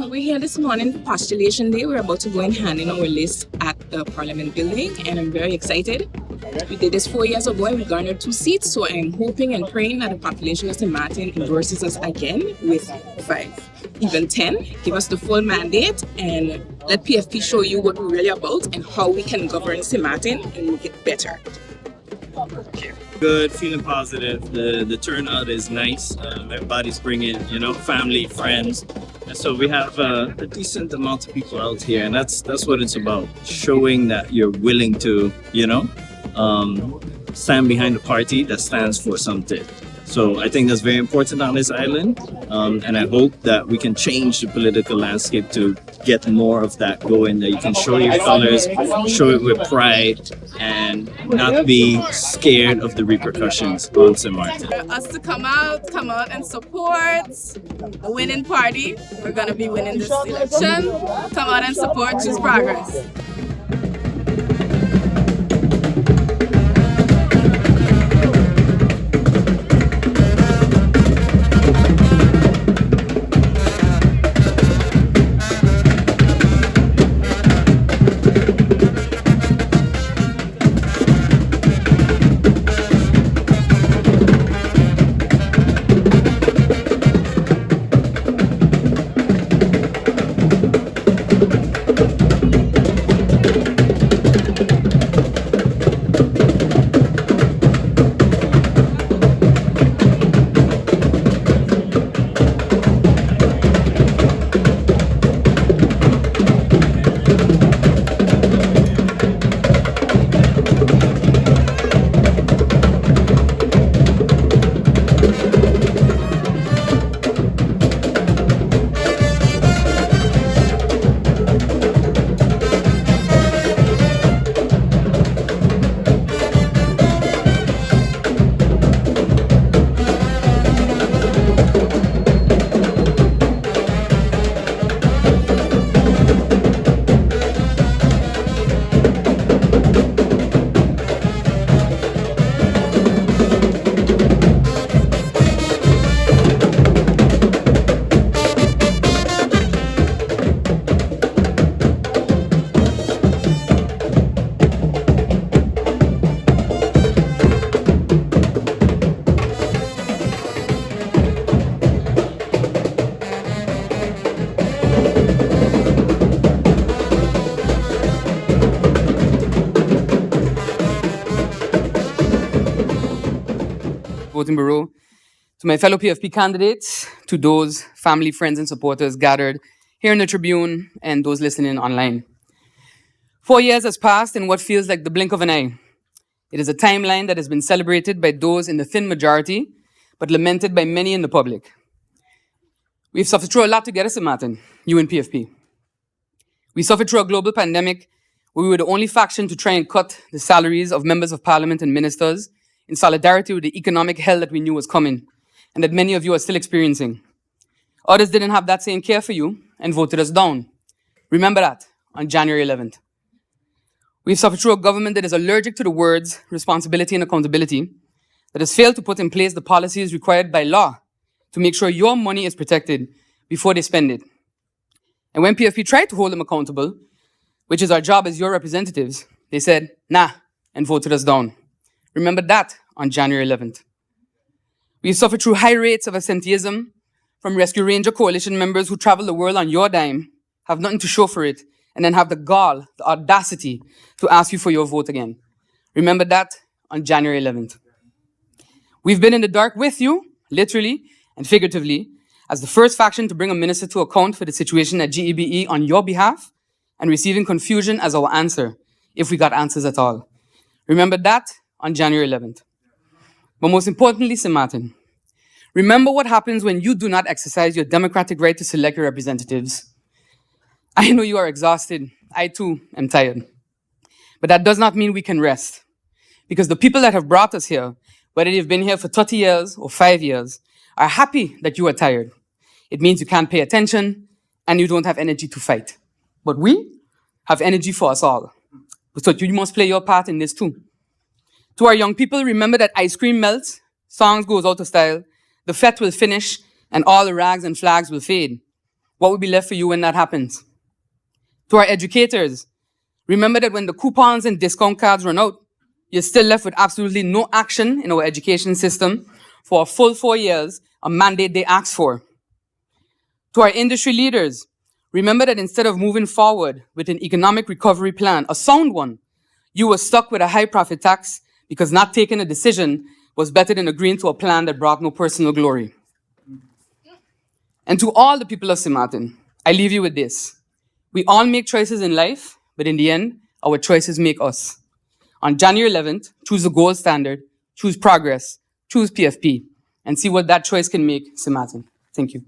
We're here this morning for Postulation Day. We're about to go and hand in our list at the Parliament building, and I'm very excited. We did this 4 years ago and we garnered 2 seats, so I'm hoping and praying that the population of St. Martin endorses us again with 5, even 10. Give us the full mandate and let PFP show you what we're really about and how we can govern St. Martin and make it better. Good, feeling positive. The turnout is nice. Everybody's bringing, family, friends. And so we have a decent amount of people out here, and that's what it's about. Showing that you're willing to, stand behind a party that stands for something. So I think that's very important on this island, and I hope that we can change the political landscape to get more of that going, that you can show your colors, show it with pride, and not be scared of the repercussions on St. Martin. For us to come out and support the winning party. We're going to be winning this election. Come out and support Choose Progress. Voting Bureau, to my fellow PFP candidates, to those family, friends, and supporters gathered here in the Tribune, and those listening online. 4 years has passed in what feels like the blink of an eye. It is a timeline that has been celebrated by those in the thin majority, but lamented by many in the public. We've suffered through a lot together, St. Martin, you and PFP. We suffered through a global pandemic where we were the only faction to try and cut the salaries of members of parliament and ministers in solidarity with the economic hell that we knew was coming and that many of you are still experiencing. Others didn't have that same care for you and voted us down. Remember that on January 11th. We've suffered through a government that is allergic to the words responsibility and accountability, that has failed to put in place the policies required by law to make sure your money is protected before they spend it. And when PFP tried to hold them accountable, which is our job as your representatives, they said, nah, and voted us down. Remember that on January 11th. We've suffered through high rates of absenteeism from Rescue Ranger Coalition members who travel the world on your dime, have nothing to show for it, and then have the gall, the audacity to ask you for your vote again. Remember that on January 11th. We've been in the dark with you, literally and figuratively, as the first faction to bring a minister to account for the situation at GEBE on your behalf, and receiving confusion as our answer, if we got answers at all. Remember that on January 11th. But most importantly, St. Martin, remember what happens when you do not exercise your democratic right to select your representatives. I know you are exhausted. I too am tired. But that does not mean we can rest. Because the people that have brought us here, whether they've been here for 30 years or 5 years, are happy that you are tired. It means you can't pay attention and you don't have energy to fight. But we have energy for us all. So you must play your part in this too. To our young people, remember that ice cream melts, songs goes out of style, the fete will finish and all the rags and flags will fade. What will be left for you when that happens? To our educators, remember that when the coupons and discount cards run out, you're still left with absolutely no action in our education system for a full 4 years, a mandate they asked for. To our industry leaders, remember that instead of moving forward with an economic recovery plan, a sound one, you were stuck with a high profit tax because not taking a decision was better than agreeing to a plan that brought no personal glory. And to all the people of St. Martin, I leave you with this. We all make choices in life, but in the end, our choices make us. On January 11th, choose the gold standard, choose progress, choose PFP, and see what that choice can make St. Martin. Thank you.